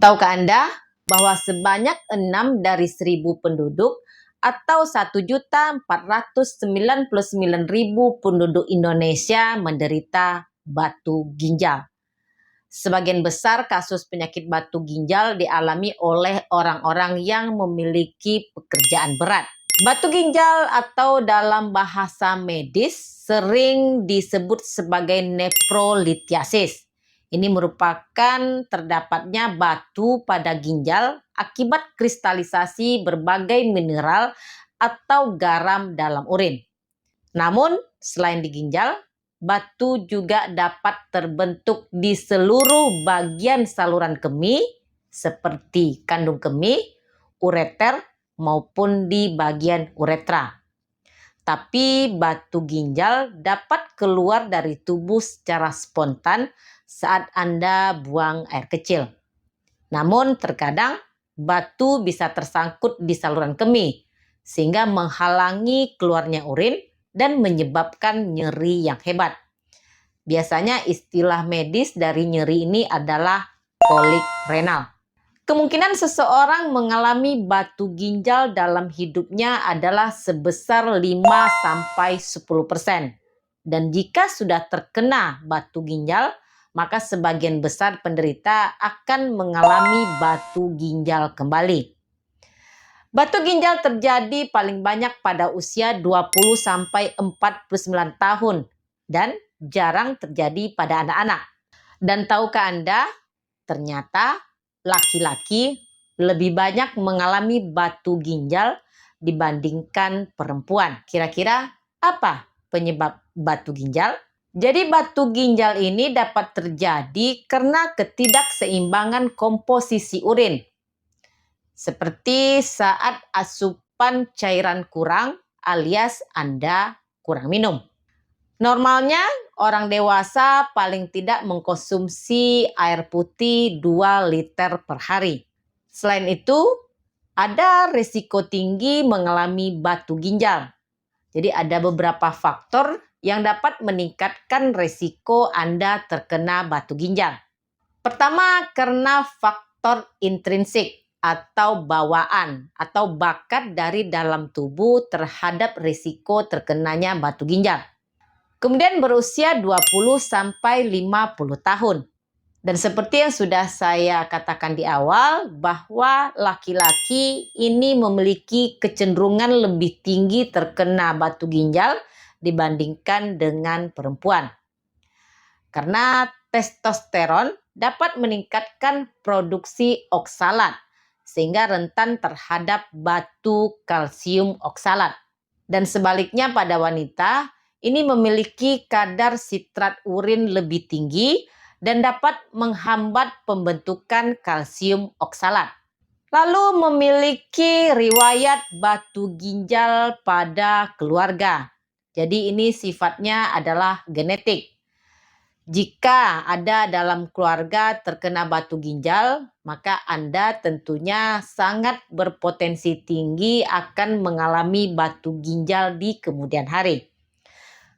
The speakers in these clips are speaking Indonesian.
Tahukah Anda bahwa sebanyak 6 dari 1.000 penduduk atau 1.499.000 penduduk Indonesia menderita batu ginjal. Sebagian besar kasus penyakit batu ginjal dialami oleh orang-orang yang memiliki pekerjaan berat. Batu ginjal atau dalam bahasa medis sering disebut sebagai nefrolithiasis. Ini merupakan terdapatnya batu pada ginjal akibat kristalisasi berbagai mineral atau garam dalam urin. Namun, selain di ginjal, batu juga dapat terbentuk di seluruh bagian saluran kemih seperti kandung kemih, ureter, maupun di bagian uretra. Tapi batu ginjal dapat keluar dari tubuh secara spontan saat Anda buang air kecil. Namun terkadang batu bisa tersangkut di saluran kemih sehingga menghalangi keluarnya urin dan menyebabkan nyeri yang hebat. Biasanya istilah medis dari nyeri ini adalah kolik renal. Kemungkinan seseorang mengalami batu ginjal dalam hidupnya adalah sebesar 5-10%. Dan jika sudah terkena batu ginjal, maka sebagian besar penderita akan mengalami batu ginjal kembali. Batu ginjal terjadi paling banyak pada usia 20-49 tahun dan jarang terjadi pada anak-anak. Dan tahukah Anda, ternyata laki-laki lebih banyak mengalami batu ginjal dibandingkan perempuan. Kira-kira apa penyebab batu ginjal? Jadi batu ginjal ini dapat terjadi karena ketidakseimbangan komposisi urin. Seperti saat asupan cairan kurang alias Anda kurang minum. Normalnya orang dewasa paling tidak mengkonsumsi air putih 2 liter per hari. Selain itu, ada risiko tinggi mengalami batu ginjal. Jadi ada beberapa faktor yang dapat meningkatkan risiko Anda terkena batu ginjal. Pertama, karena faktor intrinsik atau bawaan atau bakat dari dalam tubuh terhadap risiko terkenanya batu ginjal. Kemudian berusia 20-50 tahun. Dan seperti yang sudah saya katakan di awal, bahwa laki-laki ini memiliki kecenderungan lebih tinggi terkena batu ginjal dibandingkan dengan perempuan. Karena testosteron dapat meningkatkan produksi oksalat, sehingga rentan terhadap batu kalsium oksalat. Dan sebaliknya pada wanita, ini memiliki kadar sitrat urin lebih tinggi dan dapat menghambat pembentukan kalsium oksalat. Lalu memiliki riwayat batu ginjal pada keluarga. Jadi ini sifatnya adalah genetik. Jika ada dalam keluarga terkena batu ginjal, maka Anda tentunya sangat berpotensi tinggi akan mengalami batu ginjal di kemudian hari.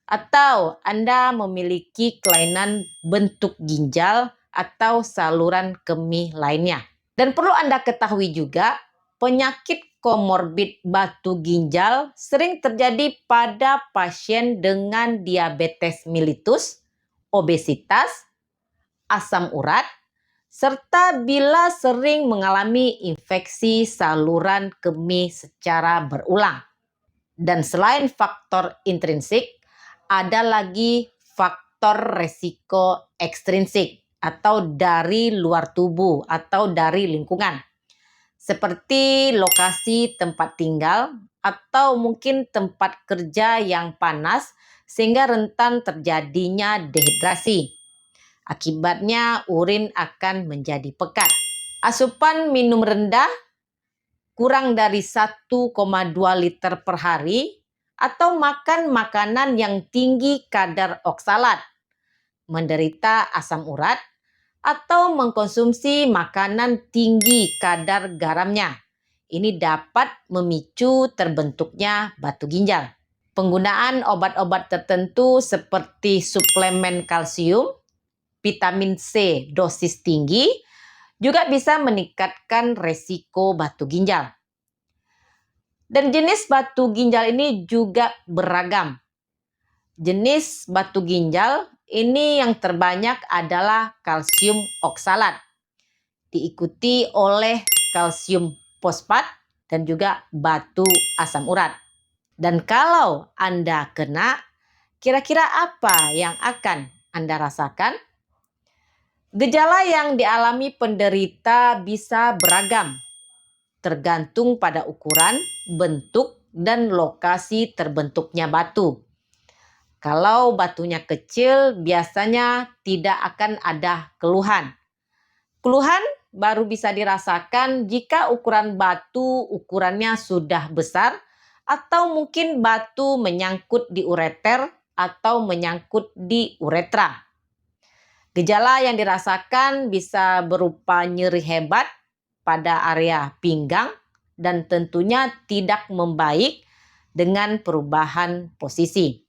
Atau Anda memiliki kelainan bentuk ginjal atau saluran kemih lainnya. Dan perlu Anda ketahui juga, penyakit komorbid batu ginjal sering terjadi pada pasien dengan diabetes mellitus, obesitas, asam urat, serta bila sering mengalami infeksi saluran kemih secara berulang. Dan selain faktor intrinsik, ada lagi faktor resiko ekstrinsik atau dari luar tubuh atau dari lingkungan. Seperti lokasi tempat tinggal atau mungkin tempat kerja yang panas sehingga rentan terjadinya dehidrasi. Akibatnya urin akan menjadi pekat. Asupan minum rendah kurang dari 1,2 liter per hari atau makan makanan yang tinggi kadar oksalat, menderita asam urat, atau mengkonsumsi makanan tinggi kadar garamnya. Ini dapat memicu terbentuknya batu ginjal. Penggunaan obat-obat tertentu seperti suplemen kalsium, vitamin C dosis tinggi, juga bisa meningkatkan resiko batu ginjal. Dan jenis batu ginjal ini juga beragam. Jenis batu ginjal ini yang terbanyak adalah kalsium oksalat, diikuti oleh kalsium fosfat dan juga batu asam urat. Dan kalau Anda kena, kira-kira apa yang akan Anda rasakan? Gejala yang dialami penderita bisa beragam, tergantung pada ukuran, bentuk, dan lokasi terbentuknya batu. Kalau batunya kecil, biasanya tidak akan ada keluhan. Keluhan baru bisa dirasakan jika ukuran batu ukurannya sudah besar atau mungkin batu menyangkut di ureter atau menyangkut di uretra. Gejala yang dirasakan bisa berupa nyeri hebat pada area pinggang dan tentunya tidak membaik dengan perubahan posisi.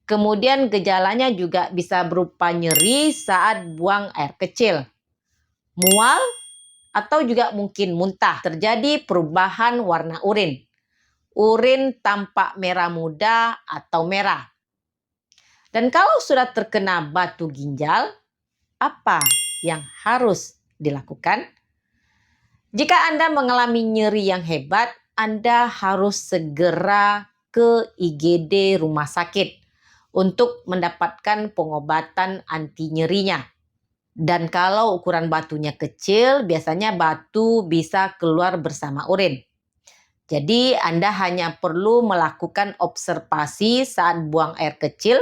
Kemudian gejalanya juga bisa berupa nyeri saat buang air kecil, mual, atau juga mungkin muntah. Terjadi perubahan warna urin. Urin tampak merah muda atau merah. Dan kalau sudah terkena batu ginjal, apa yang harus dilakukan? Jika Anda mengalami nyeri yang hebat, Anda harus segera ke IGD rumah sakit untuk mendapatkan pengobatan anti nyerinya. Dan kalau ukuran batunya kecil, biasanya batu bisa keluar bersama urin. Jadi Anda hanya perlu melakukan observasi saat buang air kecil,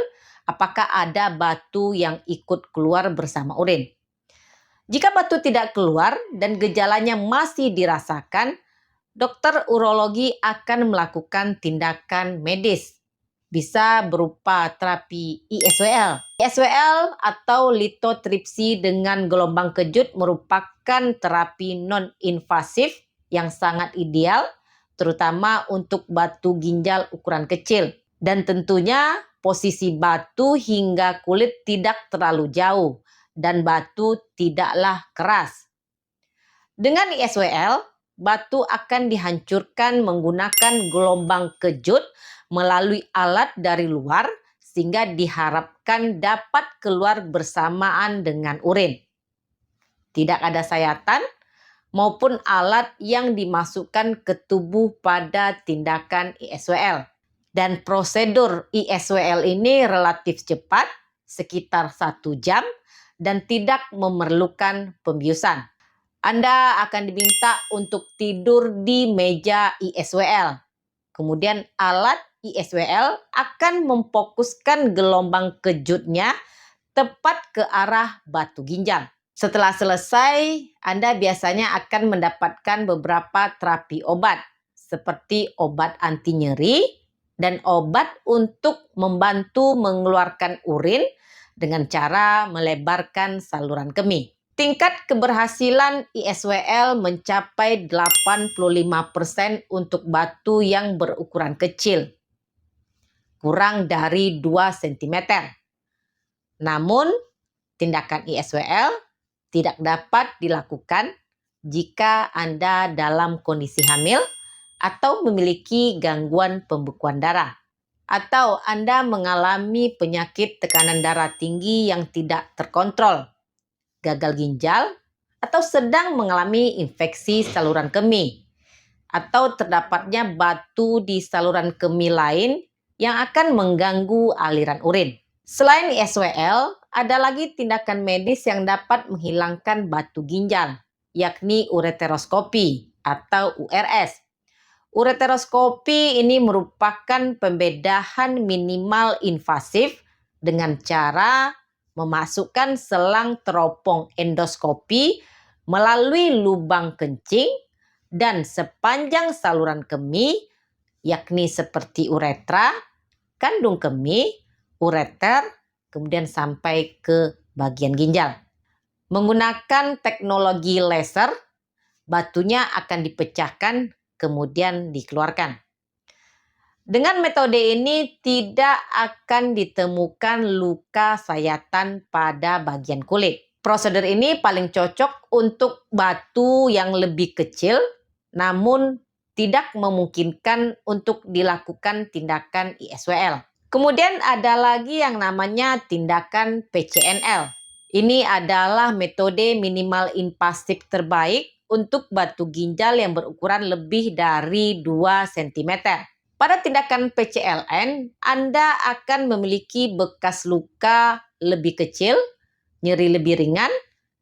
apakah ada batu yang ikut keluar bersama urin. Jika batu tidak keluar dan gejalanya masih dirasakan, dokter urologi akan melakukan tindakan medis. Bisa berupa terapi ISWL. ISWL atau litotripsi dengan gelombang kejut merupakan terapi non-invasif yang sangat ideal, terutama untuk batu ginjal ukuran kecil. Dan tentunya posisi batu hingga kulit tidak terlalu jauh dan batu tidaklah keras. Dengan ISWL, batu akan dihancurkan menggunakan gelombang kejut melalui alat dari luar sehingga diharapkan dapat keluar bersamaan dengan urin. Tidak ada sayatan maupun alat yang dimasukkan ke tubuh pada tindakan ISWL. Dan prosedur ISWL ini relatif cepat, sekitar 1 jam, dan tidak memerlukan pembiusan. Anda akan diminta untuk tidur di meja ISWL. Kemudian alat ISWL akan memfokuskan gelombang kejutnya tepat ke arah batu ginjal. Setelah selesai, Anda biasanya akan mendapatkan beberapa terapi obat, seperti obat anti nyeri dan obat untuk membantu mengeluarkan urin dengan cara melebarkan saluran kemih. Tingkat keberhasilan ISWL mencapai 85% untuk batu yang berukuran kecil, kurang dari 2 cm. Namun, tindakan ISWL tidak dapat dilakukan jika Anda dalam kondisi hamil atau memiliki gangguan pembekuan darah, atau Anda mengalami penyakit tekanan darah tinggi yang tidak terkontrol, gagal ginjal, atau sedang mengalami infeksi saluran kemih, atau terdapatnya batu di saluran kemih lain yang akan mengganggu aliran urin. Selain ISWL, ada lagi tindakan medis yang dapat menghilangkan batu ginjal, yakni ureteroskopi atau URS. Ureteroskopi ini merupakan pembedahan minimal invasif dengan cara memasukkan selang teropong endoskopi melalui lubang kencing dan sepanjang saluran kemih, yakni seperti uretra, kandung kemih, ureter, kemudian sampai ke bagian ginjal. Menggunakan teknologi laser, batunya akan dipecahkan kemudian dikeluarkan. Dengan metode ini tidak akan ditemukan luka sayatan pada bagian kulit. Prosedur ini paling cocok untuk batu yang lebih kecil, namun tidak memungkinkan untuk dilakukan tindakan ISWL. Kemudian ada lagi yang namanya tindakan PCNL. Ini adalah metode minimal invasif terbaik untuk batu ginjal yang berukuran lebih dari 2 cm. Pada tindakan PCLN, Anda akan memiliki bekas luka lebih kecil, nyeri lebih ringan,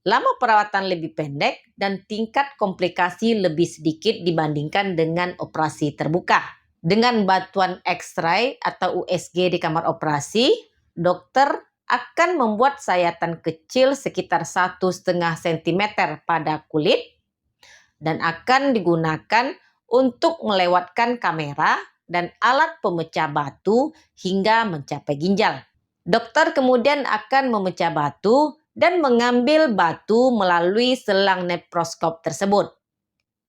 lama perawatan lebih pendek, dan tingkat komplikasi lebih sedikit dibandingkan dengan operasi terbuka. Dengan bantuan X-ray atau USG di kamar operasi, dokter akan membuat sayatan kecil sekitar 1,5 cm pada kulit dan akan digunakan untuk melewatkan kamera dan alat pemecah batu hingga mencapai ginjal. Dokter kemudian akan memecah batu dan mengambil batu melalui selang nephroskop tersebut.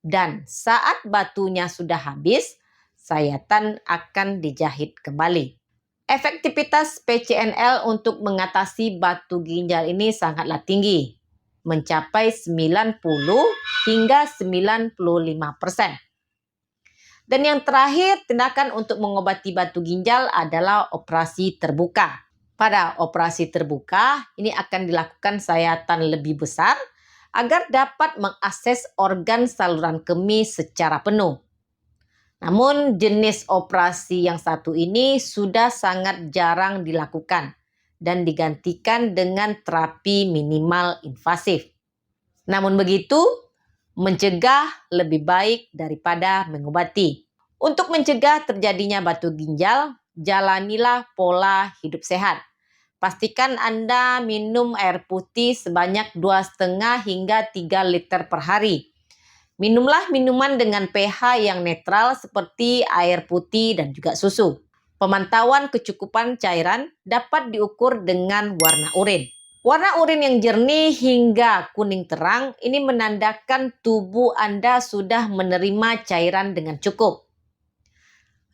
Dan saat batunya sudah habis, sayatan akan dijahit kembali. Efektivitas PCNL untuk mengatasi batu ginjal ini sangatlah tinggi, mencapai 90 hingga 95%. Dan yang terakhir, tindakan untuk mengobati batu ginjal adalah operasi terbuka. Pada operasi terbuka, ini akan dilakukan sayatan lebih besar agar dapat mengakses organ saluran kemih secara penuh. Namun jenis operasi yang satu ini sudah sangat jarang dilakukan dan digantikan dengan terapi minimal invasif. Namun begitu, mencegah lebih baik daripada mengobati. Untuk mencegah terjadinya batu ginjal, jalanilah pola hidup sehat. Pastikan Anda minum air putih sebanyak 2,5 hingga 3 liter per hari. Minumlah minuman dengan pH yang netral seperti air putih dan juga susu. Pemantauan kecukupan cairan dapat diukur dengan warna urin. Warna urin yang jernih hingga kuning terang ini menandakan tubuh Anda sudah menerima cairan dengan cukup.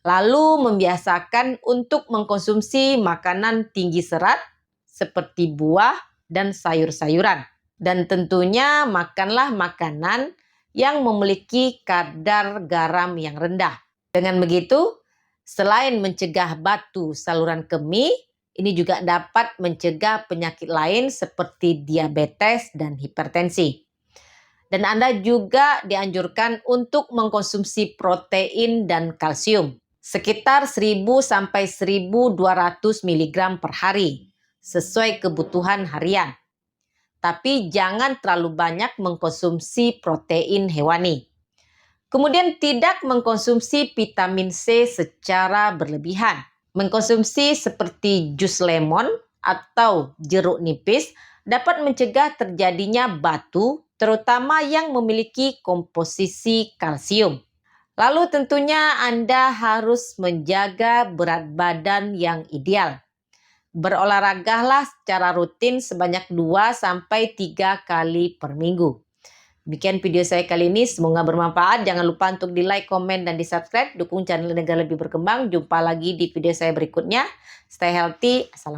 Lalu membiasakan untuk mengkonsumsi makanan tinggi serat seperti buah dan sayur-sayuran. Dan tentunya makanlah makanan yang memiliki kadar garam yang rendah. Dengan begitu, selain mencegah batu saluran kemih, ini juga dapat mencegah penyakit lain seperti diabetes dan hipertensi. Dan Anda juga dianjurkan untuk mengkonsumsi protein dan kalsium sekitar 1.000 sampai 1.200 mg per hari sesuai kebutuhan harian. Tapi jangan terlalu banyak mengkonsumsi protein hewani. Kemudian tidak mengkonsumsi vitamin C secara berlebihan. Mengkonsumsi seperti jus lemon atau jeruk nipis dapat mencegah terjadinya batu, terutama yang memiliki komposisi kalsium. Lalu tentunya Anda harus menjaga berat badan yang ideal. Berolahragalah secara rutin sebanyak 2-3 kali per minggu. Demikian video saya kali ini, semoga bermanfaat. Jangan lupa untuk di like, komen, dan di subscribe. Dukung channel ini agar lebih berkembang. Jumpa lagi di video saya berikutnya. Stay healthy. Assalamualaikum.